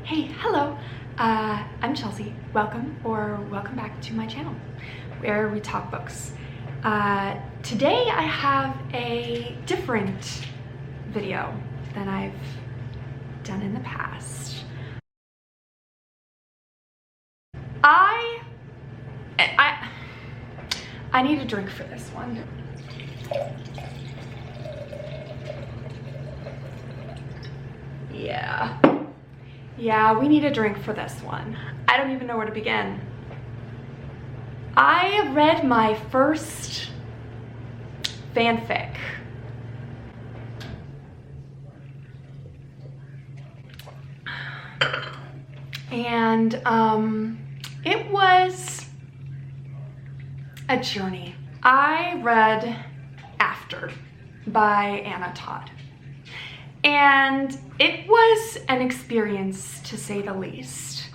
Hey, hello, I'm Chelsea. Welcome back to my channel where we talk books. Today I have a different video than I've done in the past. I need a drink for this one. Yeah, we need a drink for this one. I don't even know where to begin. I read my first fanfic. And it was a journey. I read After by Anna Todd. And it was an experience, to say the least.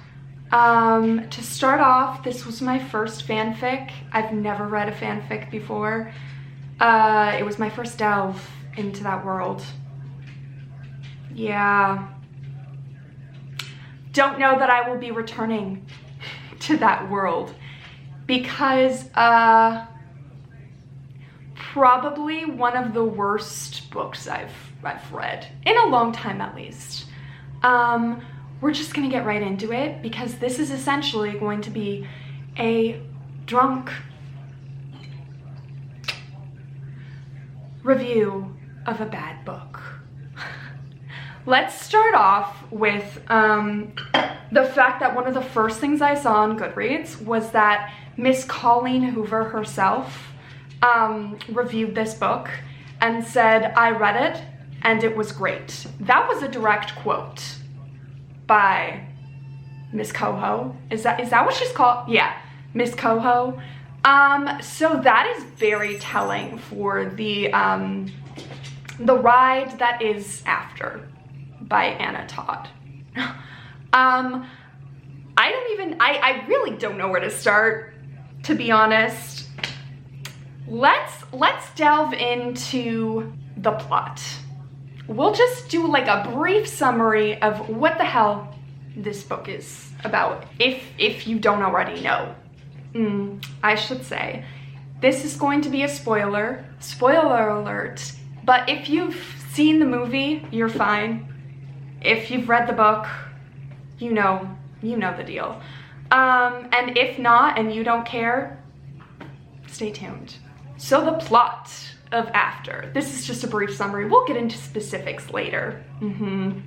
To start off, this was my first fanfic. I've never read a fanfic before. It was my first delve into that world. Yeah. Don't know that I will be returning to that world because probably one of the worst books I've read in a long time, at least. We're just gonna get right into it because this is essentially going to be a drunk review of a bad book. Let's start off with the fact that one of the first things I saw on Goodreads was that Miss Colleen Hoover herself reviewed this book and said, I read it and it was great. That was a direct quote by Miss Coho. Is that what she's called? Yeah, Miss Coho. So that is very telling for the ride that is After by Anna Todd. I really don't know where to start, to be honest. Let's delve into the plot. We'll just do like a brief summary of what the hell this book is about, if you don't already know. I should say, this is going to be a spoiler alert, but if you've seen the movie, you're fine. If you've read the book, you know the deal. And if not, and you don't care, stay tuned. So the plot of After. This is just a brief summary. We'll get into specifics later.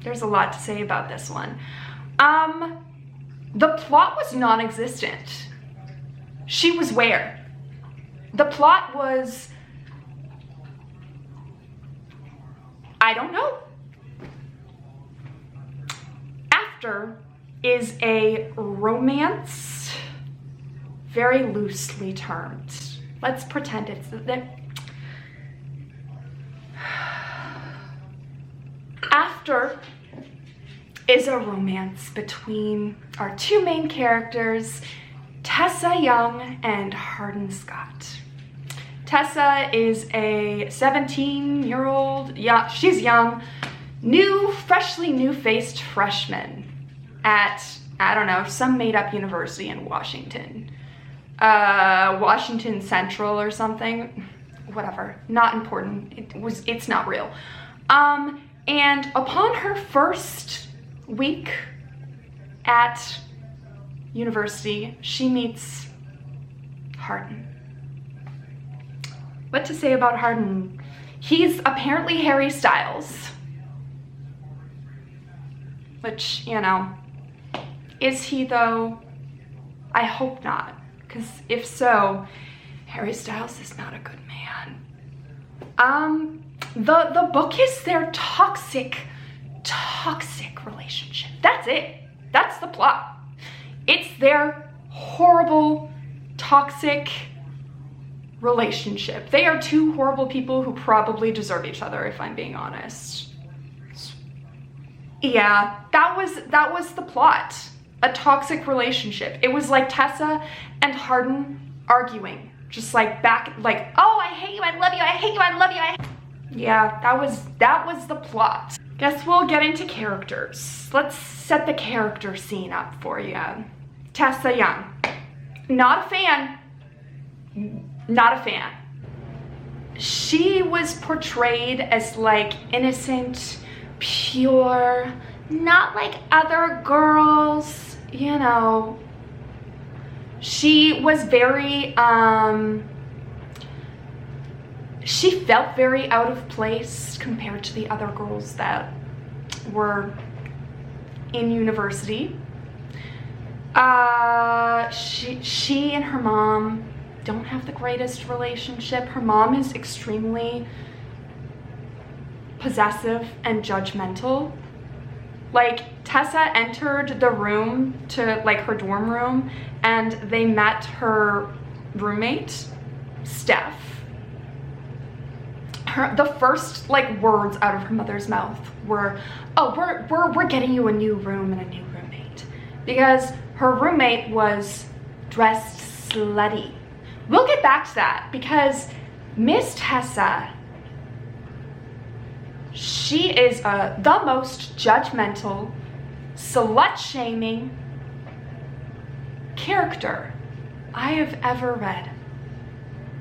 There's a lot to say about this one. The plot was non-existent. She was where? The plot was, I don't know. After is a romance, very loosely termed. Let's pretend it's that. After is a romance between our two main characters, Tessa Young and Hardin Scott. Tessa is a 17-year-old, yeah, she's young, freshly new-faced freshman at, I don't know, some made-up university in Washington. Washington Central or something. Whatever, not important. It's not real. And upon her first week at university, she meets Hardin. What to say about Hardin? He's apparently Harry Styles. Which, you know, is he though? I hope not, because if so, Harry Styles is not a good man. The book is their toxic relationship. That's it. That's the plot. It's their horrible, toxic relationship. They are two horrible people who probably deserve each other, if I'm being honest. Yeah, that was the plot. A toxic relationship. It was like Tessa and Hardin arguing. Just like back, like, oh, I hate you, I love you, I hate you, I love you, Yeah, that was the plot. Guess we'll get into characters. Let's set the character scene up for you. Tessa Young. Not a fan. Not a fan. She was portrayed as like innocent, pure, not like other girls, you know. She was very, she felt very out of place compared to the other girls that were in university. She and her mom don't have the greatest relationship. Her mom is extremely possessive and judgmental. Like, Tessa entered the room to, like, her dorm room, and they met her roommate, Steph. The first, like, words out of her mother's mouth were, oh, we're getting you a new room and a new roommate. Because her roommate was dressed slutty. We'll get back to that, because Miss Tessa, she is the most judgmental, slut-shaming character I have ever read.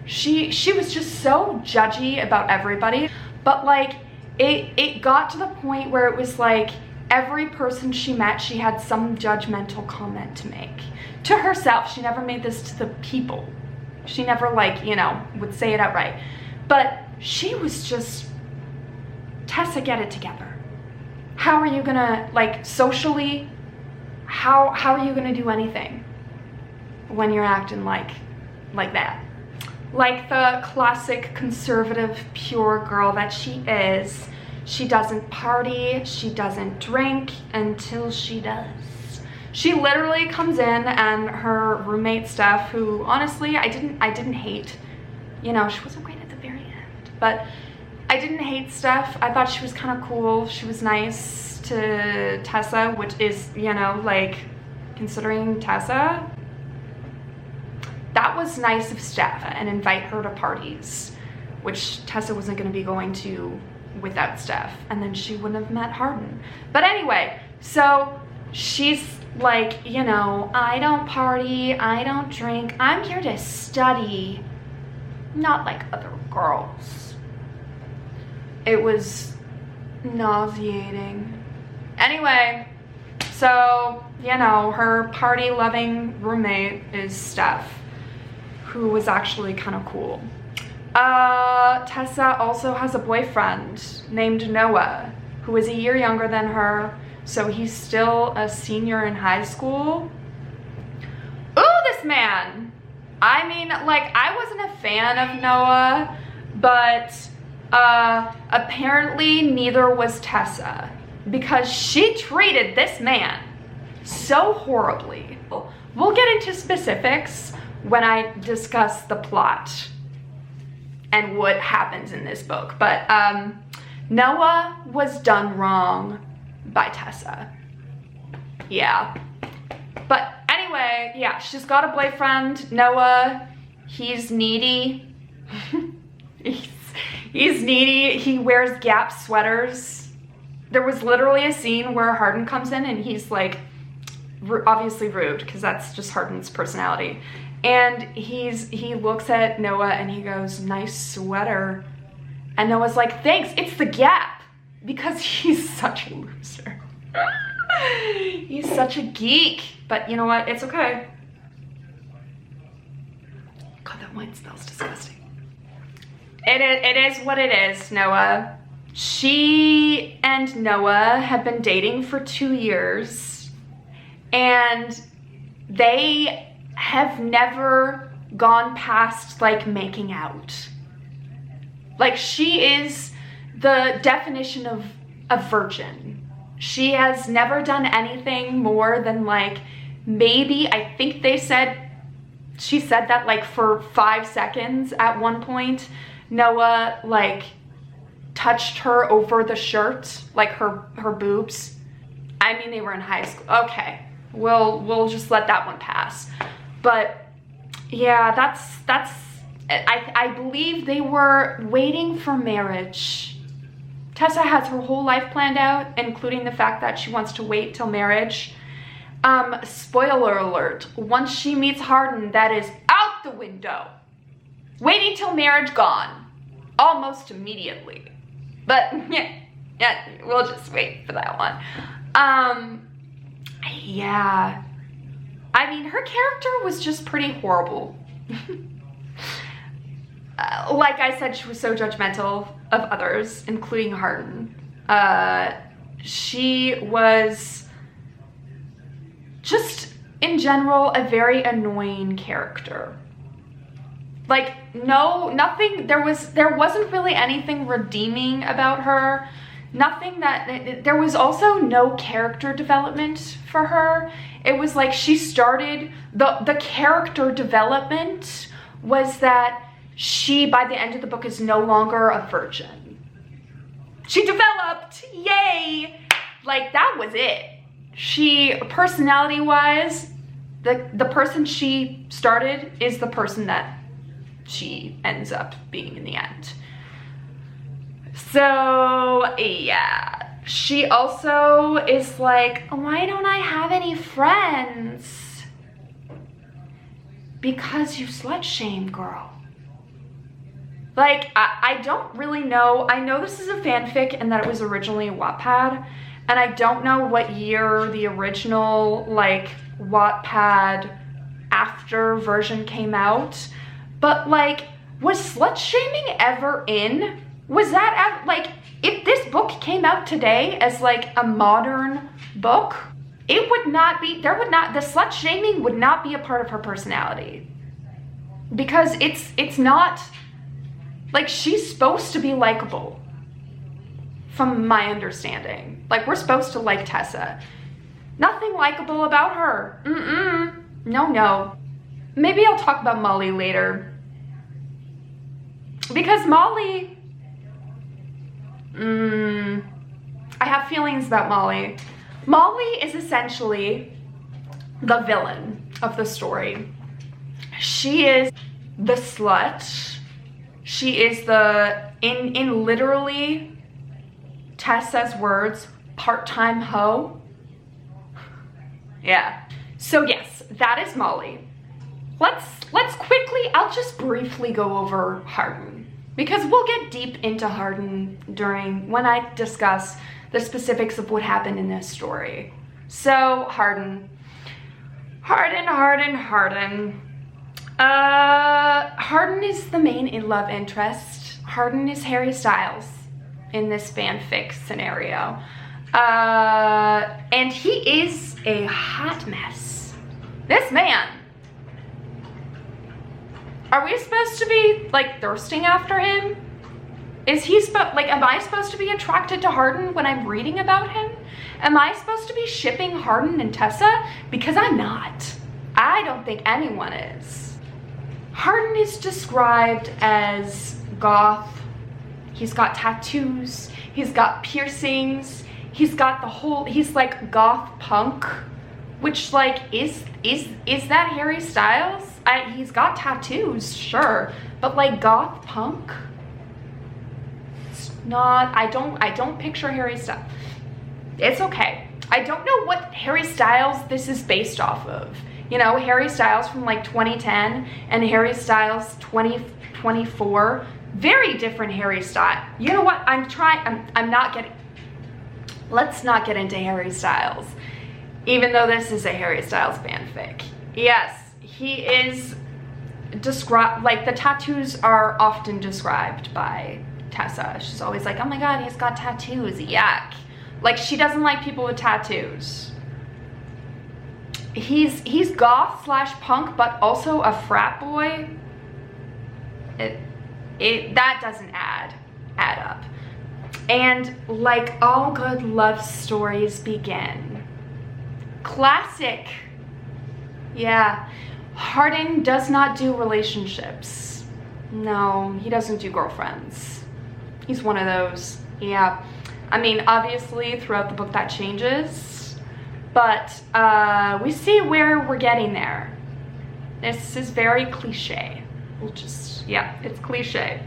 She was just so judgy about everybody, but like it got to the point where it was like every person she met, she had some judgmental comment to make. To herself, she never made this to the people. She never, like, you know, would say it outright. But she was just, Tessa, get it together. How are you gonna, like, socially, how are you gonna do anything when you're acting like that? Like the classic conservative, pure girl that she is, she doesn't party, she doesn't drink until she does. She literally comes in, and her roommate Steph, who honestly I didn't hate, you know, she wasn't great at the very end, but I didn't hate Steph. I thought she was kind of cool. She was nice to Tessa, which is, you know, like, considering Tessa, that was nice of Steph, and invite her to parties, which Tessa wasn't going to be going to without Steph, and then she wouldn't have met Hardin. But anyway, so she's like, you know, I don't party, I don't drink, I'm here to study, not like other girls. It was nauseating. Anyway, so, you know, her party-loving roommate is Steph, who was actually kind of cool. Tessa also has a boyfriend named Noah, who is a year younger than her, so he's still a senior in high school. Ooh, this man! I mean, like, I wasn't a fan of Noah, but apparently neither was Tessa, because she treated this man so horribly. We'll get into specifics when I discuss the plot and what happens in this book, but Noah was done wrong by Tessa. Yeah. But anyway, yeah, she's got a boyfriend, Noah. He's needy. he's needy. He wears Gap sweaters. There was literally a scene where Hardin comes in and he's like, obviously rude, because that's just Hardin's personality. And he looks at Noah and he goes, nice sweater. And Noah's like, thanks, it's the Gap. Because he's such a loser. He's such a geek. But you know what? It's okay. God, that wine smells disgusting. It is what it is, Noah. She and Noah have been dating for 2 years. And they have never gone past, like, making out. Like, she is the definition of a virgin. She has never done anything more than, like, maybe, I think she said that, like, for 5 seconds at one point, Noah, like, touched her over the shirt, like her boobs. I mean, they were in high school. Okay, we'll just let that one pass. But yeah, that's I believe they were waiting for marriage Tessa has her whole life planned out, including the fact that she wants to wait till marriage. Spoiler alert, once she meets Hardin, that is out the window. Waiting till marriage, gone. Almost immediately. But yeah, we'll just wait for that one. Yeah. I mean, her character was just pretty horrible. Like I said, she was so judgmental of others, including Hardin. She was just, in general, a very annoying character. Like, nothing, there wasn't really anything redeeming about her. Nothing that, there was also no character development for her. It was like she started, the character development was that she, by the end of the book, is no longer a virgin. She developed, yay! Like, that was it. She, personality-wise, the person she started is the person that she ends up being in the end. So, yeah. She also is like, why don't I have any friends? Because you slut-shame, girl. Like, I don't really know. I know this is a fanfic and that it was originally a Wattpad, and I don't know what year the original, like, Wattpad after version came out, but, like, was slut-shaming ever in? Was that, like, if this book came out today as, like, a modern book, it would not be, the slut-shaming would not be a part of her personality. Because it's not, like, she's supposed to be likable, from my understanding. Like, we're supposed to like Tessa. Nothing likable about her. No. Maybe I'll talk about Molly later. Because Molly, I have feelings about Molly. Molly is essentially the villain of the story. She is the slut. She is the, in literally Tessa's words, part-time hoe. Yeah. So yes, that is Molly. Let's quickly, I'll just briefly go over Hardin, because we'll get deep into Hardin when I discuss the specifics of what happened in this story. So Hardin is the main love interest. Hardin is Harry Styles in this fanfic scenario. And he is a hot mess. This man. Are we supposed to be, like, thirsting after him? Is he am I supposed to be attracted to Hardin when I'm reading about him? Am I supposed to be shipping Hardin and Tessa? Because I'm not. I don't think anyone is. Hardin is described as goth. He's got tattoos. He's got piercings. He's got the whole, he's like goth punk, which, like, is that Harry Styles? He's got tattoos, sure, but, like, goth punk? It's not, I don't picture Harry Styles. It's okay. I don't know what Harry Styles this is based off of. You know, Harry Styles from, like, 2010 and Harry Styles 2024, very different Harry Styles. You know what, let's not get into Harry Styles, even though this is a Harry Styles fanfic. Yes, he is described, like, the tattoos are often described by Tessa. She's always like, oh my god, he's got tattoos, yuck. Like, she doesn't like people with tattoos. He's goth / punk, but also a frat boy. That doesn't add up. And like all good love stories begin. Classic. Yeah. Hardin does not do relationships. No, he doesn't do girlfriends. He's one of those. Yeah. I mean, obviously throughout the book that changes, but we see where we're getting there. This is very cliche. We'll just, yeah, it's cliche.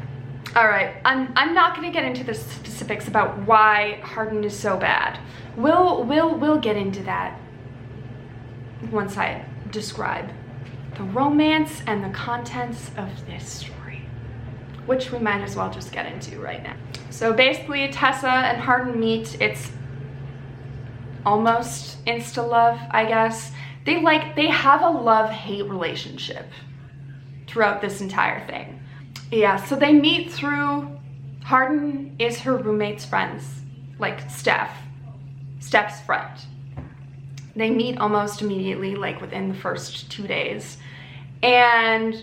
All right, I'm not gonna get into the specifics about why Hardin is so bad. We'll get into that once I describe the romance and the contents of this story, which we might as well just get into right now. So basically, Tessa and Hardin meet. It's almost insta-love, I guess. They have a love-hate relationship throughout this entire thing. Yeah, so they meet through, Hardin is her roommate's friends, like Steph's friend. They meet almost immediately, like within the first 2 days. And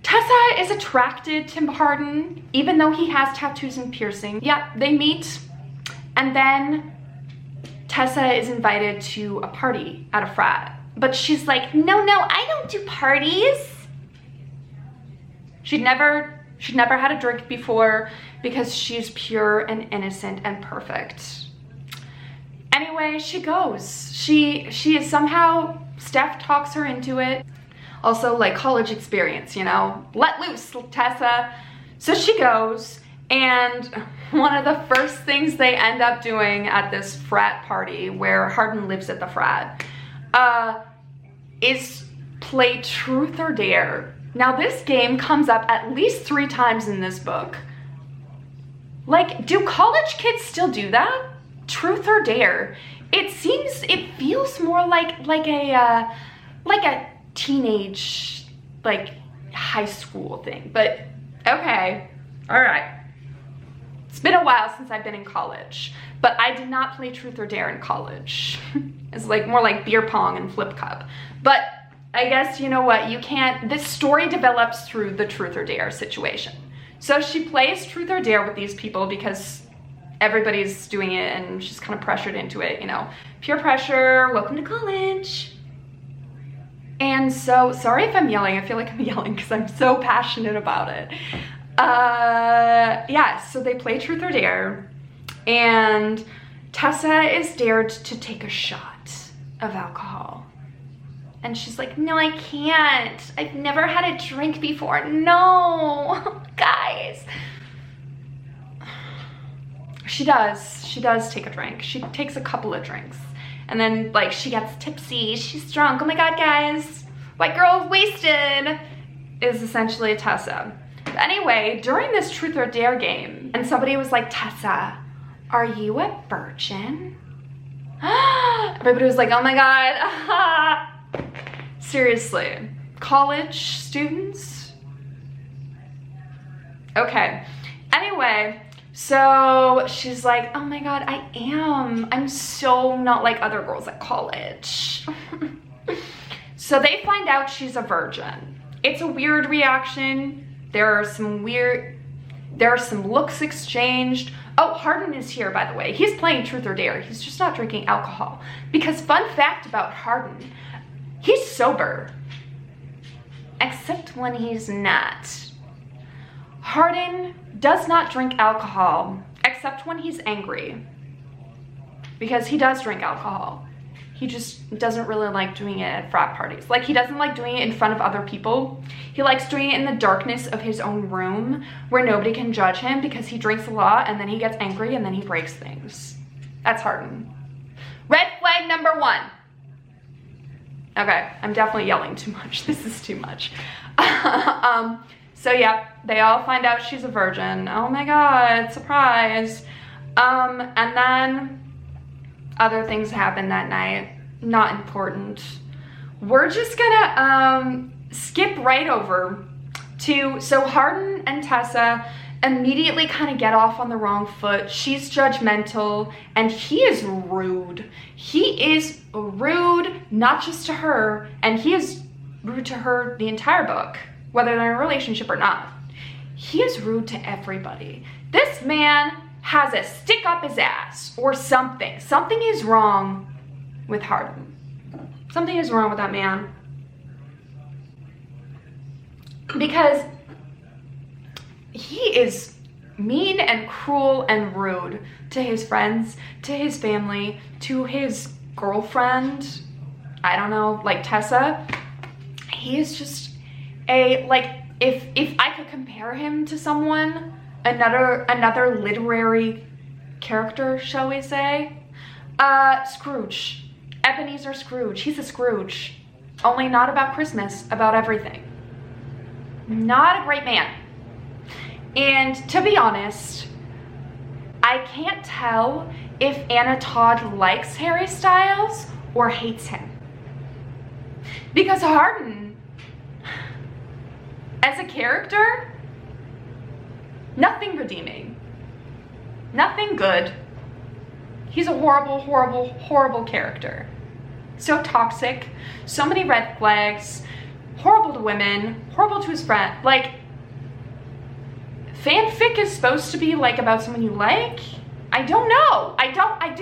Tessa is attracted to Hardin, even though he has tattoos and piercing. Yeah, they meet, and then Tessa is invited to a party at a frat. But she's like, no, I don't do parties. She'd never had a drink before because she's pure and innocent and perfect. Anyway, she goes. She is somehow, Steph talks her into it. Also, like, college experience, you know? Let loose, Tessa. So she goes, and one of the first things they end up doing at this frat party where Hardin lives at the frat is play truth or dare. Now, this game comes up at least 3 times in this book. Like, do college kids still do that? Truth or dare? It feels more like a teenage, like, high school thing. But okay, all right. It's been a while since I've been in college, but I did not play truth or dare in college. It's like more like beer pong and flip cup. But I guess, you know what, you can't, this story develops through the truth or dare situation. So she plays truth or dare with these people because everybody's doing it and she's kind of pressured into it, you know. Peer pressure, welcome to college. And so, sorry if I'm yelling, I feel like I'm yelling because I'm so passionate about it. Yeah, so they play truth or dare, and Tessa is dared to take a shot of alcohol. And she's like, no, I can't. I've never had a drink before. No, guys. She does take a drink. She takes a couple of drinks. And then, like, she gets tipsy. She's drunk. Oh my God, guys. White girl wasted is essentially Tessa. But anyway, during this truth or dare game, and somebody was like, Tessa, are you a virgin? Everybody was like, oh my God. Seriously, college students? Okay, anyway, so she's like, oh my God, I'm so not like other girls at college. So they find out she's a virgin. It's a weird reaction. There are some looks exchanged. Oh, Hardin is here, by the way. He's playing truth or dare. He's just not drinking alcohol. Because fun fact about Hardin, he's sober, except when he's not. Hardin does not drink alcohol, except when he's angry. Because he does drink alcohol. He just doesn't really like doing it at frat parties. Like, he doesn't like doing it in front of other people. He likes doing it in the darkness of his own room where nobody can judge him because he drinks a lot and then he gets angry and then he breaks things. That's Hardin. Red flag number 1. Okay, I'm definitely yelling too much. This is too much. So yeah, they all find out she's a virgin. Oh my God, surprise. And then other things happen that night. Not important. We're just gonna skip right over to, so Hardin and Tessa immediately kind of get off on the wrong foot. She's judgmental and he is rude. He is rude, not just to her, and he is rude to her the entire book, whether they're in a relationship or not. He is rude to everybody. This man has a stick up his ass or something. Something is wrong with Hardin. Something is wrong with that man. Because he is mean and cruel and rude to his friends, to his family, to his girlfriend, I don't know, like Tessa. He is just a, like, if I could compare him to someone, another literary character, shall we say, Scrooge. Ebenezer Scrooge. He's a Scrooge. Only not about Christmas, about everything. Not a great man. And to be honest, I can't tell if Anna Todd likes Harry Styles or hates him. Because Hardin, as a character, nothing redeeming. Nothing good. He's a horrible, horrible, horrible character. So toxic, so many red flags, horrible to women, horrible to his friend. Like, fanfic is supposed to be like about someone you like? I don't know. I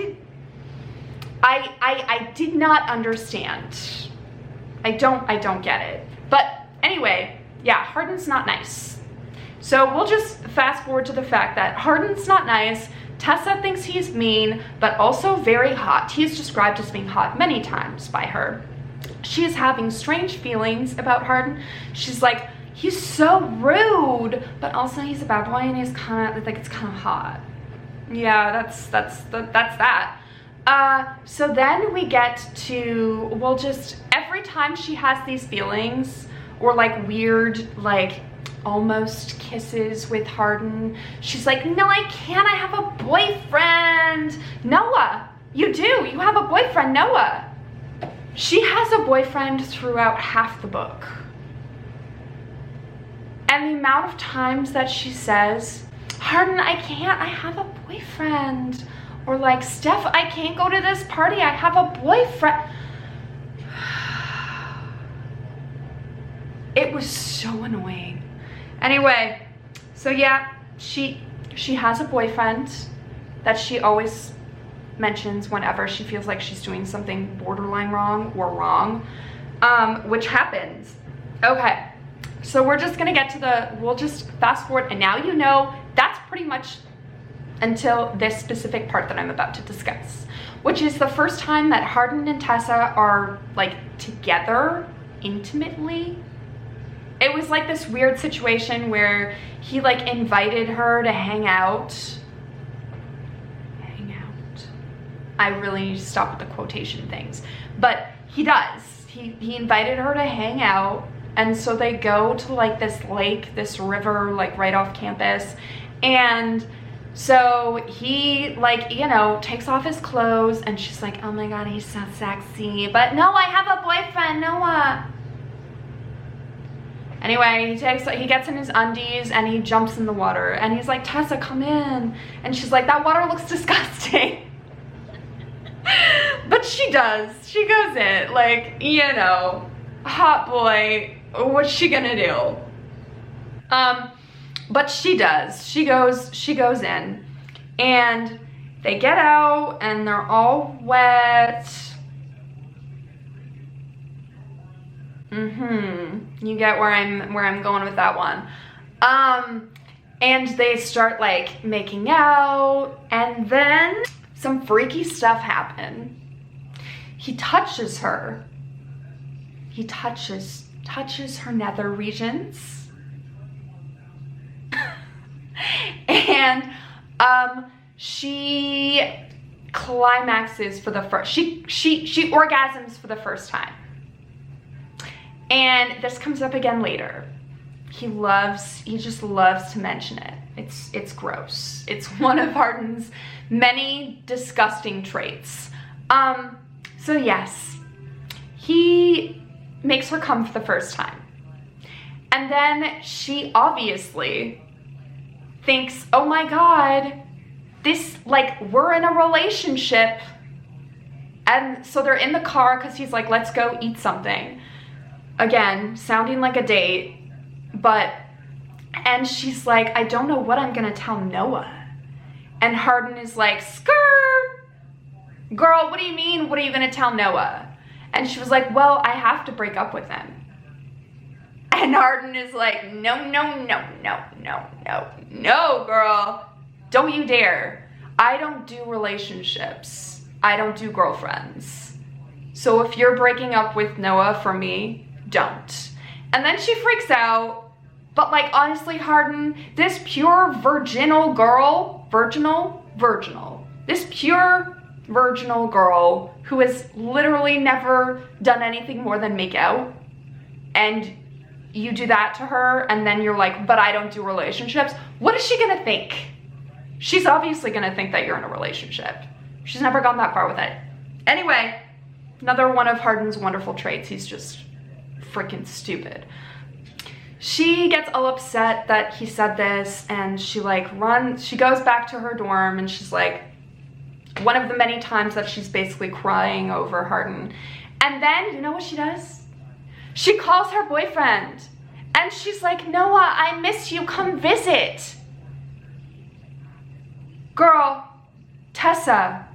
did not understand. I don't get it. But anyway, yeah, Hardin's not nice. So we'll just fast forward to the fact that Hardin's not nice. Tessa thinks he's mean, but also very hot. He is described as being hot many times by her. She is having strange feelings about Hardin. She's like, he's so rude, but also he's a bad boy and he's kind of like, it's kind of hot. Yeah, that's that. So then we get to, well, just every time she has these feelings or like weird, like almost kisses with Hardin, she's like, no, I can't, I have a boyfriend. Noah, you do, you have a boyfriend, Noah. She has a boyfriend throughout half the book. And the amount of times that she says, Hardin, I can't, I have a boyfriend. Or like, Steph, I can't go to this party, I have a boyfriend. It was so annoying. Anyway, so yeah, she has a boyfriend that she always mentions whenever she feels like she's doing something borderline wrong or wrong, which happens. Okay, so we're just gonna get to we'll just fast forward, and now you know that's pretty much until this specific part that I'm about to discuss, which is the first time that Hardin and Tessa are like together intimately. It was like this weird situation where he like invited her to hang out. I really need to stop with the quotation things, but he does. He invited her to hang out, and so they go to like this lake, this river, like right off campus, and so he like, you know, takes off his clothes, and she's like, oh my god, he's so sexy, but no, I have a boyfriend, Noah. Anyway, he gets in his undies and he jumps in the water, and he's like, Tessa, come in, and she's like, that water looks disgusting. But she does. She goes in, like, you know, hot boy, what's she gonna do? But she does. She goes in, and they get out, and they're all wet. You get where I'm going with that one. And they start like making out, and then some freaky stuff happen. He touches her. He touches her nether regions. And she climaxes for the first, she orgasms for the first time. And this comes up again later. He just loves to mention it. It's gross. It's one of Hardin's many disgusting traits. So yes, he makes her come for the first time. And then she obviously thinks, oh my god, this, like, we're in a relationship. And so they're in the car because he's like, let's go eat something. Again, sounding like a date, and she's like, I don't know what I'm gonna tell Noah. And Hardin is like, skirt, girl, what do you mean? What are you gonna tell Noah? And she was like, well, I have to break up with him. And Hardin is like, no, girl, don't you dare. I don't do relationships. I don't do girlfriends. So if you're breaking up with Noah for me, don't. And then she freaks out But like, honestly, Hardin, this pure virginal girl, this pure virginal girl who has literally never done anything more than make out, and you do that to her, and then you're like, but I don't do relationships. What is she gonna think? She's obviously gonna think that you're in a relationship. She's never gone that far with it. Anyway, another one of Hardin's wonderful traits. He's just freaking stupid. She gets all upset that he said this, and she goes back to her dorm, and she's like, one of the many times that she's basically crying over Hardin. And then, you know what she does? She calls her boyfriend, and she's like, Noah, I miss you, come visit. Girl, Tessa,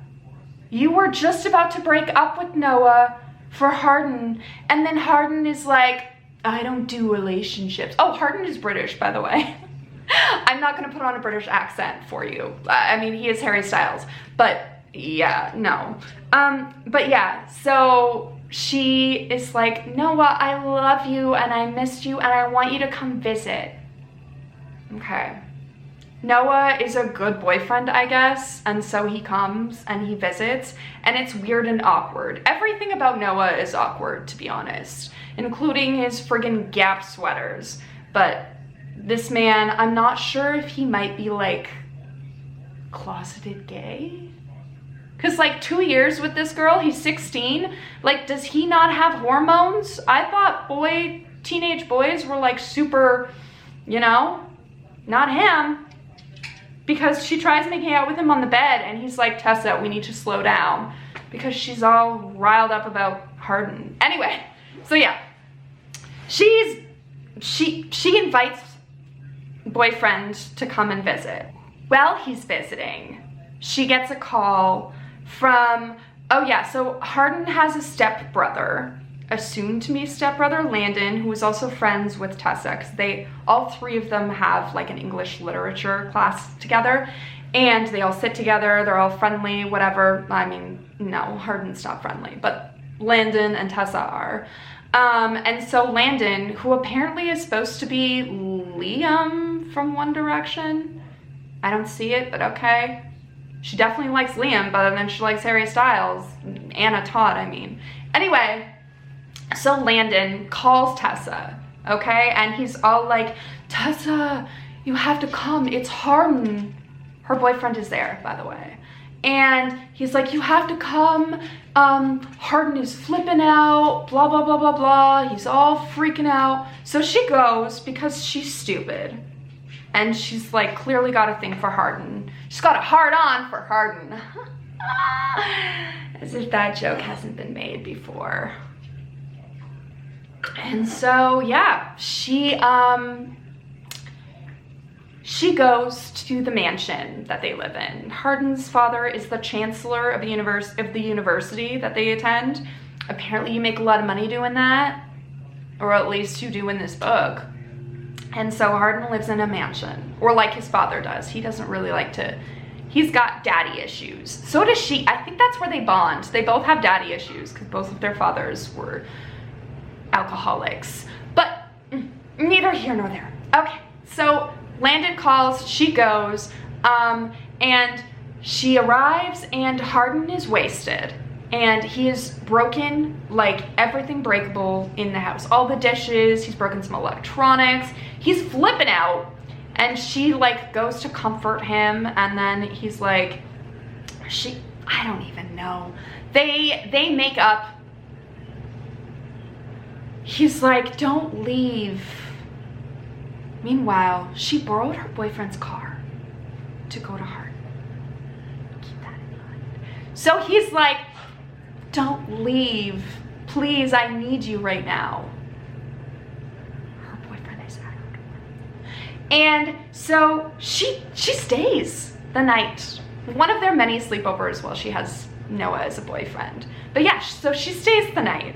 you were just about to break up with Noah for Hardin, and then Hardin is like, I don't do relationships. Oh, Hardin is British, by the way. I'm not gonna put on a British accent for you. I mean, he is Harry Styles, but yeah, no. But yeah, so she is like, Noah, I love you and I missed you and I want you to come visit. Okay. Noah is a good boyfriend, I guess, and so he comes and he visits, and it's weird and awkward. Everything about Noah is awkward, to be honest, including his friggin' Gap sweaters. But this man, I'm not sure if he might be like closeted gay. Cause like 2 years with this girl, he's 16. Like, does he not have hormones? I thought teenage boys were like super, you know, not him. Because she tries making out with him on the bed, and he's like, Tessa, we need to slow down, because she's all riled up about Hardin. Anyway, so yeah, she invites boyfriend to come and visit. While he's visiting, she gets a call from, oh yeah, so Hardin has a stepbrother, a soon-to-be stepbrother, Landon, who is also friends with Tessa, because all three of them have like an English literature class together, and they all sit together, they're all friendly, whatever. I mean, no, Hardin's not friendly, but Landon and Tessa are. And so Landon, who apparently is supposed to be Liam from One Direction, I don't see it, but okay. She definitely likes Liam better than she likes Harry Styles. Anna Todd, I mean. Anyway, so Landon calls Tessa, okay? And he's all like, Tessa, you have to come, it's Hardin. Her boyfriend is there, by the way. And he's like, you have to come, Hardin is flipping out, blah, blah, blah, blah, blah. He's all freaking out. So she goes because she's stupid. And she's like clearly got a thing for Hardin. She's got a hard on for Hardin. As if that joke hasn't been made before. And so, yeah, she goes to the mansion that they live in. Hardin's father is the chancellor of the university that they attend. Apparently you make a lot of money doing that, or at least you do in this book. And so Hardin lives in a mansion, or like his father does. He doesn't really like to, he's got daddy issues. So does she. I think that's where they bond. They both have daddy issues because both of their fathers were alcoholics. But neither here nor there. Okay, so Landon calls, she goes, and she arrives, and Hardin is wasted. And he is broken, like everything breakable in the house. All the dishes, he's broken some electronics. He's flipping out, and she like goes to comfort him, and then he's like, I don't even know. They make up. He's like, don't leave. Meanwhile, she borrowed her boyfriend's car to go to Hardin. Keep that in mind. So he's like, don't leave. Please, I need you right now. Her boyfriend is at her door. And so she stays the night. One of their many sleepovers while she has Noah as a boyfriend. But yeah, so she stays the night.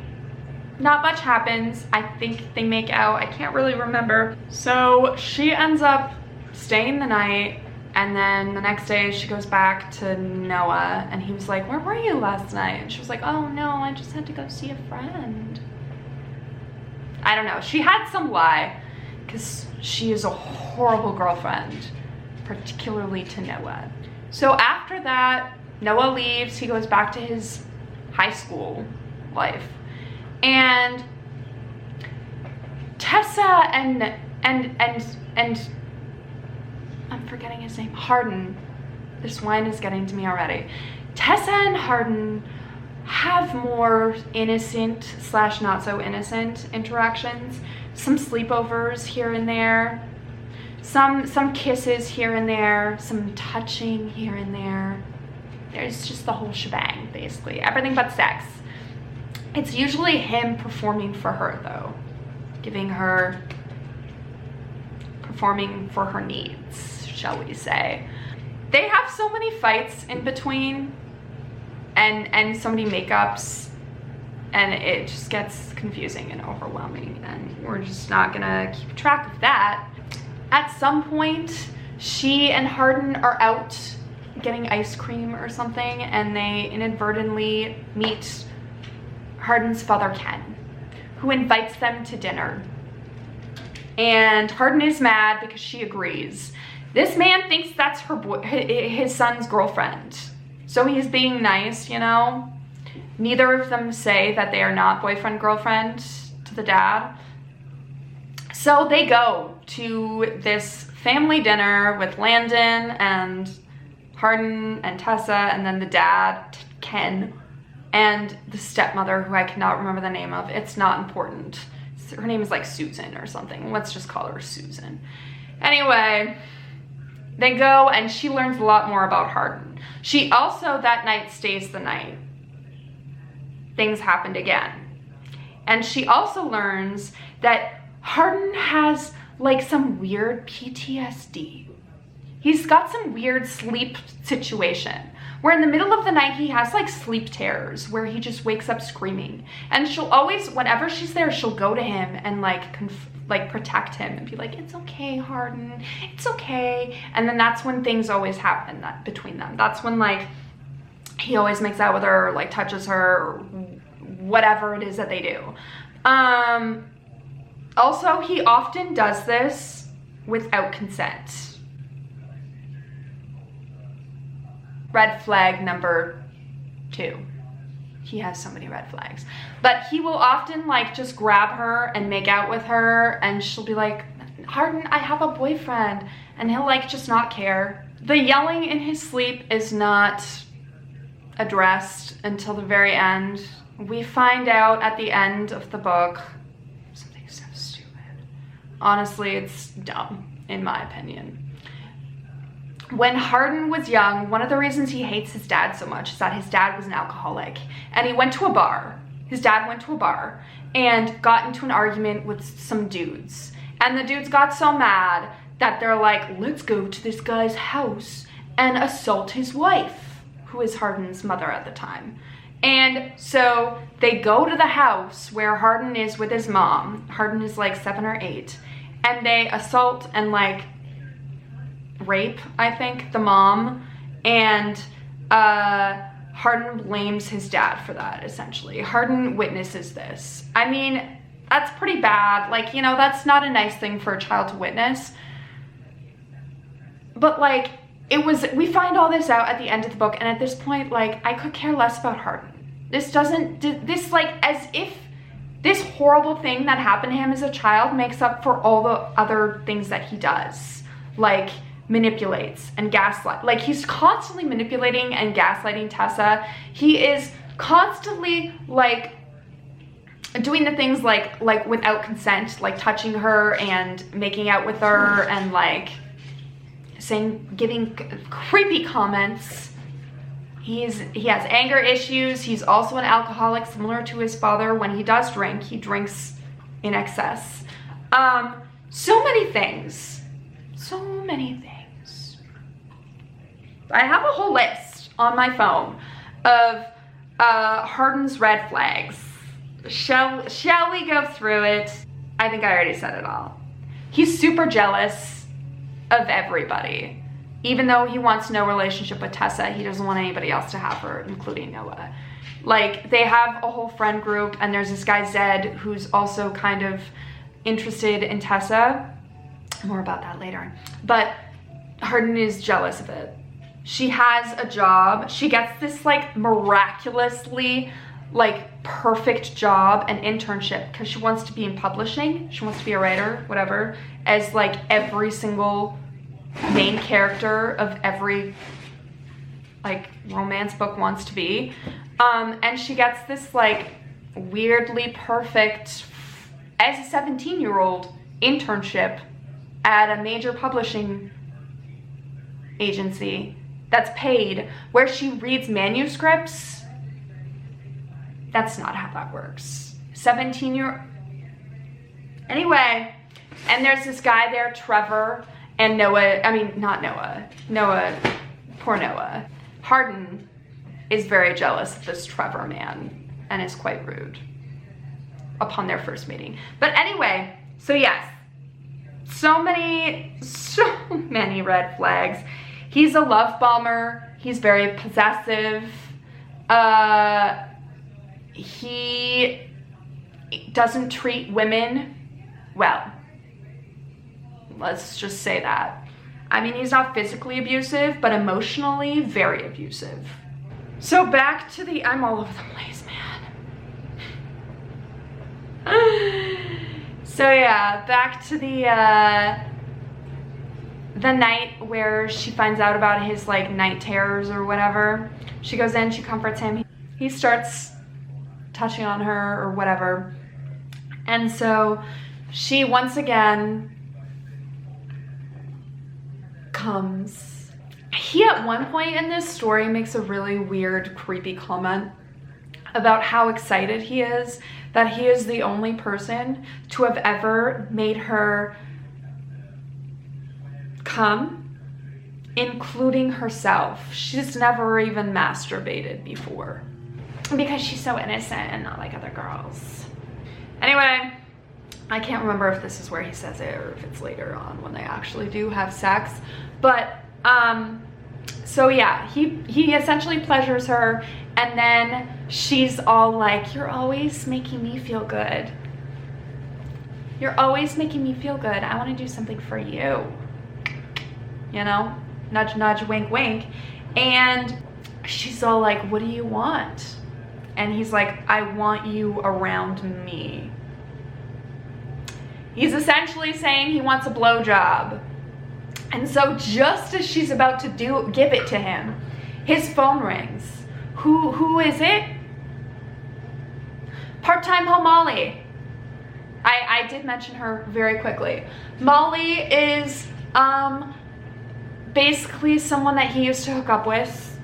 Not much happens. I think they make out. I can't really remember. So she ends up staying the night, and then the next day she goes back to Noah, and he was like, where were you last night? And she was like, oh no, I just had to go see a friend. I don't know. She had some lie. because she is a horrible girlfriend, particularly to Noah. So after that, Noah leaves. He goes back to his high school life, and Tessa and I'm forgetting his name, Hardin. This wine is getting to me already. Tessa and Hardin have more innocent / not so innocent interactions. Some sleepovers here and there, some kisses here and there, some touching here and there. There's just the whole shebang, basically. Everything but sex. It's usually him performing for her, though. Performing for her needs, shall we say. They have so many fights in between and so many makeups, and it just gets confusing and overwhelming, and we're just not gonna keep track of that. At some point, she and Hardin are out getting ice cream or something, and they inadvertently meet Hardin's father, Ken, who invites them to dinner. And Hardin is mad because she agrees. This man thinks that's his son's girlfriend. So he's being nice, you know? Neither of them say that they are not boyfriend-girlfriend to the dad. So they go to this family dinner with Landon and Hardin and Tessa, and then the dad, Ken, and the stepmother, who I cannot remember the name of. It's not important. Her name is like Susan or something. Let's just call her Susan. Anyway, they go, and she learns a lot more about Hardin. She also that night stays the night. Things happened again. And she also learns that Hardin has like some weird PTSD. He's got some weird sleep situation where in the middle of the night he has like sleep terrors where he just wakes up screaming. And she'll always, whenever she's there, she'll go to him and like protect him and be like, it's okay, Hardin, it's okay. And then that's when things always happen between them. That's when like he always makes out with her, or like touches her, or whatever it is that they do. Also, he often does this without consent. Red flag number 2. He has so many red flags. But he will often like just grab her and make out with her, and she'll be like, Hardin, I have a boyfriend. And he'll like just not care. The yelling in his sleep is not addressed until the very end. We find out at the end of the book something so stupid. Honestly, it's dumb, in my opinion. When Hardin was young, one of the reasons he hates his dad so much is that his dad was an alcoholic, and he went to a bar. His dad went to a bar and got into an argument with some dudes. And the dudes got so mad that they're like, let's go to this guy's house and assault his wife, who is Hardin's mother at the time. And so they go to the house where Hardin is with his mom. Hardin is like 7 or 8. And they assault and like rape, I think, the mom. And Hardin blames his dad for that, essentially. Hardin witnesses this. I mean, that's pretty bad. Like, you know, that's not a nice thing for a child to witness. But like, we find all this out at the end of the book, and at this point, like, I could care less about Hardin. This like, as if this horrible thing that happened to him as a child makes up for all the other things that he does. Like, manipulates and gaslight. Like, he's constantly manipulating and gaslighting Tessa. He is constantly like doing the things like without consent, like touching her and making out with her and like giving creepy comments. He has anger issues. He's also an alcoholic, similar to his father. When he does drink, he drinks in excess. So many things. So many things. I have a whole list on my phone of Hardin's red flags. Shall we go through it? I think I already said it all. He's super jealous of everybody. Even though he wants no relationship with Tessa, he doesn't want anybody else to have her, including Noah. Like, they have a whole friend group, and there's this guy Zed who's also kind of interested in Tessa. More about that later. But Hardin is jealous of it. She has a job. She gets this like miraculously like perfect job, an internship, because she wants to be in publishing. She wants to be a writer, whatever, as like every single main character of every like romance book wants to be. And she gets this like weirdly perfect, as a 17-year-old, internship at a major publishing agency that's paid, where she reads manuscripts. That's not how that works. 17-year. Anyway, and there's this guy there, Trevor, and Noah. I mean, not Noah. Noah, poor Noah. Hardin is very jealous of this Trevor man and is quite rude upon their first meeting. But anyway, so yes, so many red flags. He's a love bomber. He's very possessive. He doesn't treat women well. Let's just say that. I mean, he's not physically abusive, but emotionally very abusive. So back to the, I'm all over the place, man. So yeah, back to the night where she finds out about his like night terrors or whatever. She goes in, she comforts him. He starts touching on her or whatever. And so she once again comes. He at one point in this story makes a really weird, creepy comment about how excited he is that he is the only person to have ever made her come, including herself. She's never even masturbated before because she's so innocent and not like other girls. Anyway, I can't remember if this is where he says it or if it's later on when they actually do have sex. But so yeah, he essentially pleasures her, and then she's all like, you're always making me feel good. You're always making me feel good. I want to do something for you. You know, nudge, nudge, wink, wink. And she's all like, what do you want? And he's like, I want you around me. He's essentially saying he wants a blowjob. And so just as she's about to give it to him, his phone rings. Who is it? Part-time hoe Molly. I did mention her very quickly. Molly is basically someone that he used to hook up with.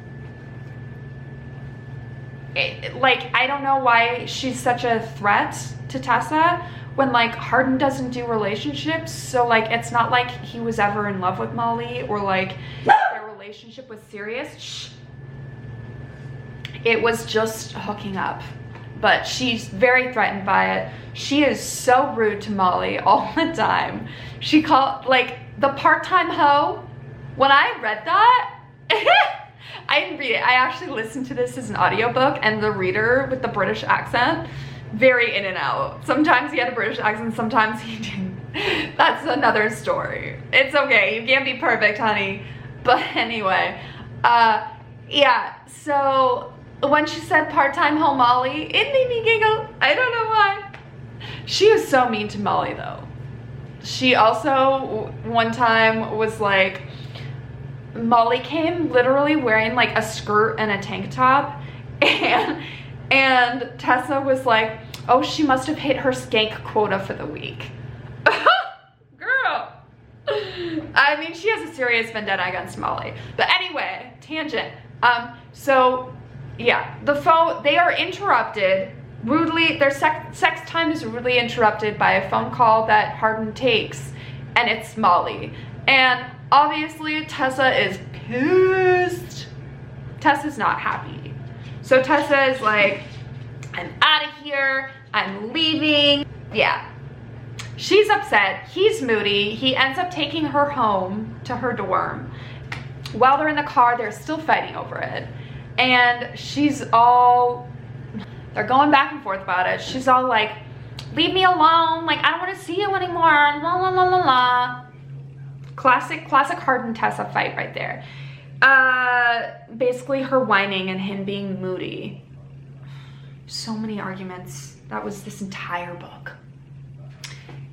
Like, I don't know why she's such a threat to Tessa when like Hardin doesn't do relationships. So like, it's not like he was ever in love with Molly or like their relationship was serious. Shh. It was just hooking up, but she's very threatened by it. She is so rude to Molly all the time. She called like the part-time hoe. When I read that, I didn't read it. I actually listened to this as an audiobook, and the reader with the British accent, very in and out. Sometimes he had a British accent, sometimes he didn't. That's another story. It's okay, you can't be perfect, honey. But anyway, yeah, so when she said part-time hoe Molly, it made me giggle. I don't know why. She was so mean to Molly though. She also one time was like, Molly came literally wearing like a skirt and a tank top, and Tessa was like, oh, she must have hit her skank quota for the week. Girl. I mean, she has a serious vendetta against Molly. But anyway, tangent. So yeah, they are interrupted rudely. Their sex time is rudely interrupted by a phone call that Hardin takes, and it's Molly. And obviously Tessa is pissed. Tessa's not happy. So Tessa is like, I'm out of here, I'm leaving. Yeah, she's upset, he's moody. He ends up taking her home to her dorm. While they're in the car, they're still fighting over it. And they're going back and forth about it. She's all like, leave me alone. Like, I don't want to see you anymore. La la la la la. Classic Hardin Tessa fight right there. Basically her whining and him being moody. So many arguments. That was this entire book.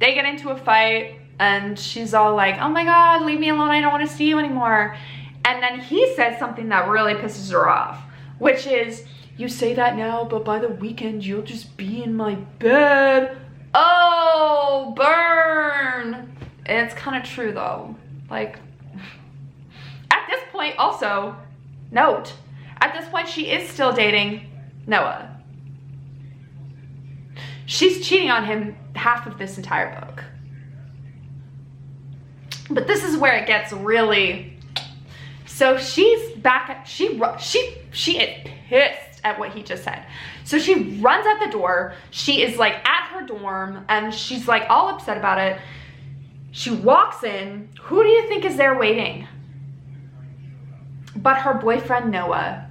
They get into a fight and she's all like, oh my God, leave me alone. I don't want to see you anymore. And then he says something that really pisses her off, which is, you say that now, but by the weekend, you'll just be in my bed. Oh, burn. And it's kind of true though. Like, at this point also, note, at this point she is still dating Noah. She's cheating on him half of this entire book. But this is where it gets really, so she's back at, she is pissed at what he just said. So she runs out the door. She is like at her dorm and she's like all upset about it. She walks in. Who do you think is there waiting? But her boyfriend, Noah.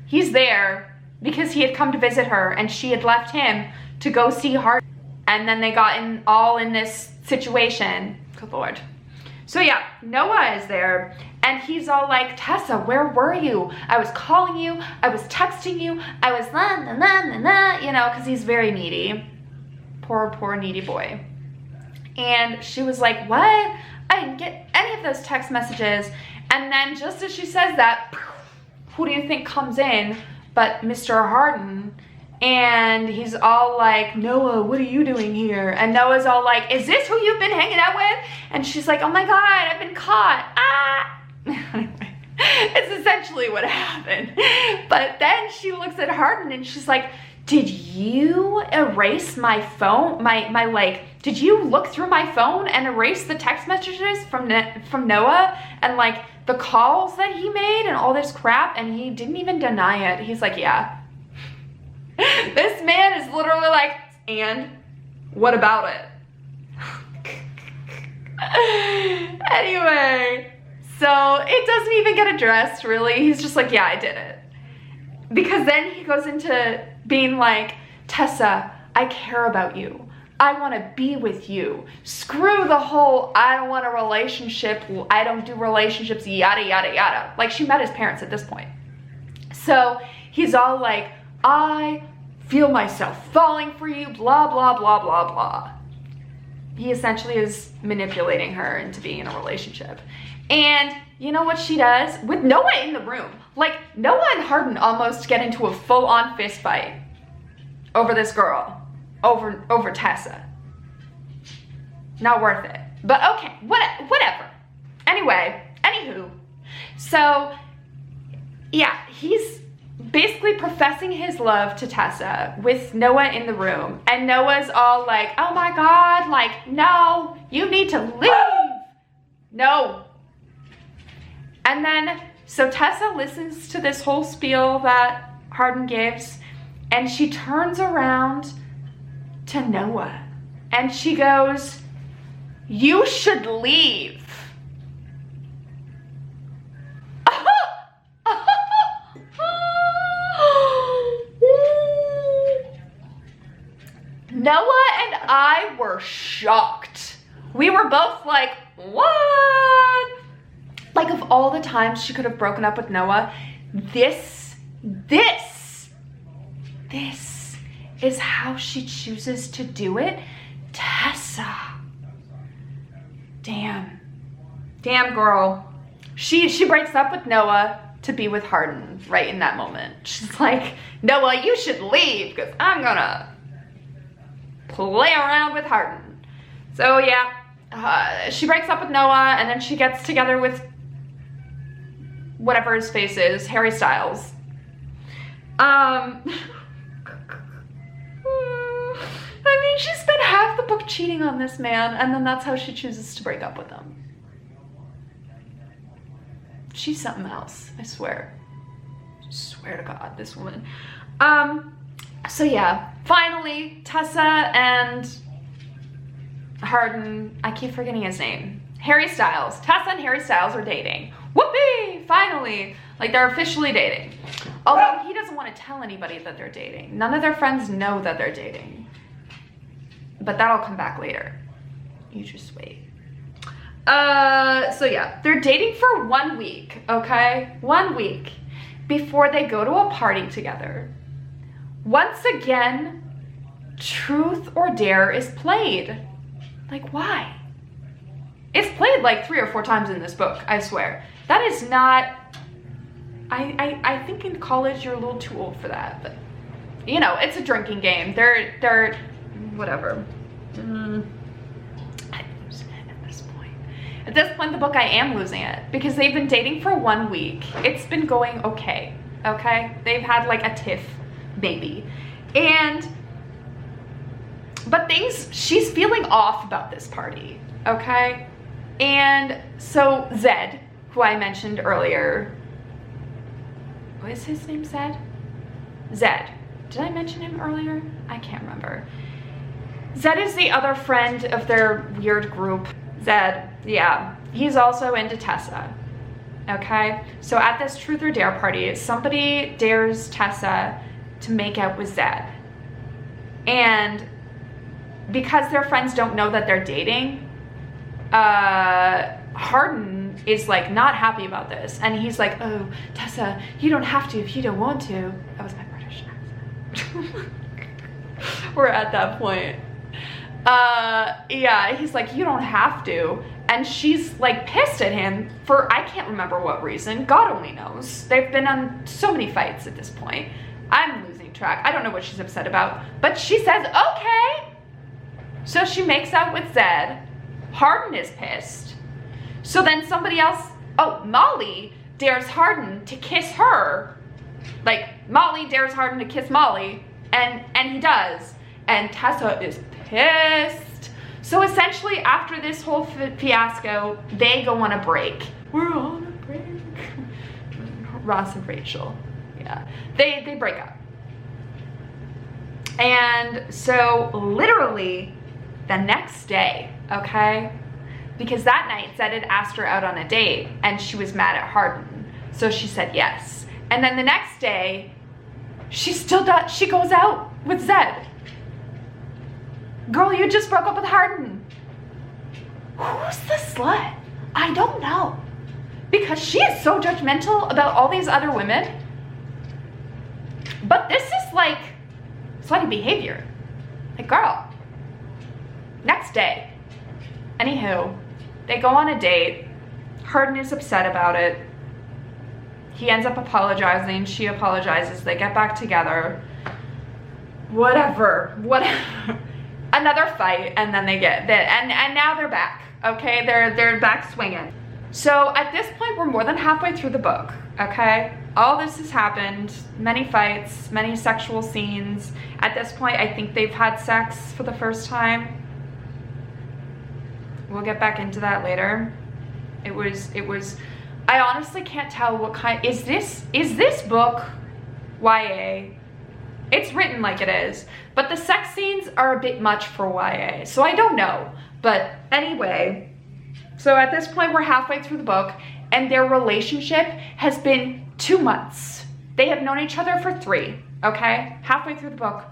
He's there because he had come to visit her and she had left him to go see Hardin. And then they got all in this situation. Good Lord. So yeah, Noah is there and he's all like, Tessa, where were you? I was calling you. I was texting you. I was la la la la la, you know, because he's very needy. Poor needy boy. And she was like, what? I didn't get any of those text messages. And then just as she says that, who do you think comes in but Mr. Hardin? And he's all like, Noah, what are you doing here? And Noah's all like, is this who you've been hanging out with? And she's like, oh my God, I've been caught. Ah. Anyway, it's essentially what happened. But then she looks at Hardin and she's like, did you erase my phone? Did you look through my phone and erase the text messages from Noah and like the calls that he made and all this crap? And he didn't even deny it. He's like, yeah. This man is literally like, and what about it? Anyway, so it doesn't even get addressed really. He's just like, yeah, I did it. Because then he goes into being like, Tessa, I care about you. I want to be with you. Screw the whole, I don't want a relationship, I don't do relationships, yada, yada, yada. Like, she met his parents at this point. So he's all like, I feel myself falling for you, blah, blah, blah, blah, blah. He essentially is manipulating her into being in a relationship. And you know what she does? With Noah in the room, like Noah and Hardin almost get into a full-on fist fight over this girl, over Tessa. Not worth it. But okay, whatever. Anyway, anywho, so yeah, he's basically professing his love to Tessa with Noah in the room. And Noah's all like, oh my God, like, no, you need to leave. No. And then, so Tessa listens to this whole spiel that Hardin gives, and she turns around to Noah and she goes, you should leave. Noah and I were shocked. We were both like, what? Like, of all the times she could have broken up with Noah, this is how she chooses to do it. Tessa. Damn girl. She breaks up with Noah to be with Hardin right in that moment. She's like, Noah, you should leave because I'm gonna play around with Hardin. So yeah, she breaks up with Noah and then she gets together with whatever his face is, Harry Styles. I mean, she spent half the book cheating on this man and then that's how she chooses to break up with him. She's something else, I swear. Swear to God, this woman. So yeah, finally, Tessa and Hardin, I keep forgetting his name. Harry Styles. Tessa and Harry Styles are dating. Whoopee! Finally. Like, they're officially dating. Although he doesn't want to tell anybody that they're dating. None of their friends know that they're dating. but that'll come back later. You just wait. So yeah, they're dating for 1 week, okay? 1 week before they go to a party together. Once again, truth or dare is played. Like, why? It's played like 3 or 4 times in this book, I swear. That is not, I think in college you're a little too old for that, but you know, it's a drinking game. They're whatever. At this point in the book, I am losing it because they've been dating for 1 week. It's been going okay, okay? They've had like a tiff baby. But she's feeling off about this party, okay? And so Zed, who I mentioned earlier, what is his name, Zed? Zed. Did I mention him earlier? I can't remember. Zed is the other friend of their weird group. Zed, yeah, he's also into Tessa, okay? So at this truth or dare party, somebody dares Tessa to make out with Zed. And because their friends don't know that they're dating, Hardin is like not happy about this. And he's like, oh, Tessa, you don't have to if you don't want to. That was my British accent. We're at that point. Yeah, he's like, you don't have to. And she's like pissed at him for, I can't remember what reason. God only knows. They've been on so many fights at this point. I'm losing track. I don't know what she's upset about. But she says, okay. So she makes out with Zed. Hardin is pissed. So then somebody else, oh, Molly dares Hardin to kiss her. Like, Molly dares Hardin to kiss Molly. And he does. And Tessa is pissed. So essentially, after this whole fiasco, they go on a break. We're on a break. Ross and Rachel. Yeah. They break up. And so literally the next day, okay? Because that night Zed had asked her out on a date and she was mad at Hardin. So she said yes. And then the next day, she goes out with Zed. Girl, you just broke up with Hardin. Who's the slut? I don't know. Because she is so judgmental about all these other women. But this is like slutty behavior. Like, girl. Next day. Anywho, they go on a date. Hardin is upset about it. He ends up apologizing. She apologizes. They get back together. Whatever. Another fight, and then they get that, and now they're back. Okay, they're back swinging. So at this point, we're more than halfway through the book. Okay, all this has happened. Many fights, many sexual scenes. At this point, I think they've had sex for the first time. We'll get back into that later. It was. I honestly can't tell what kind. Is this book YA? It's written like it is, but the sex scenes are a bit much for YA, so I don't know. But anyway, so at this point we're halfway through the book, and their relationship has been 2 months. They have known each other for 3, okay? Halfway through the book,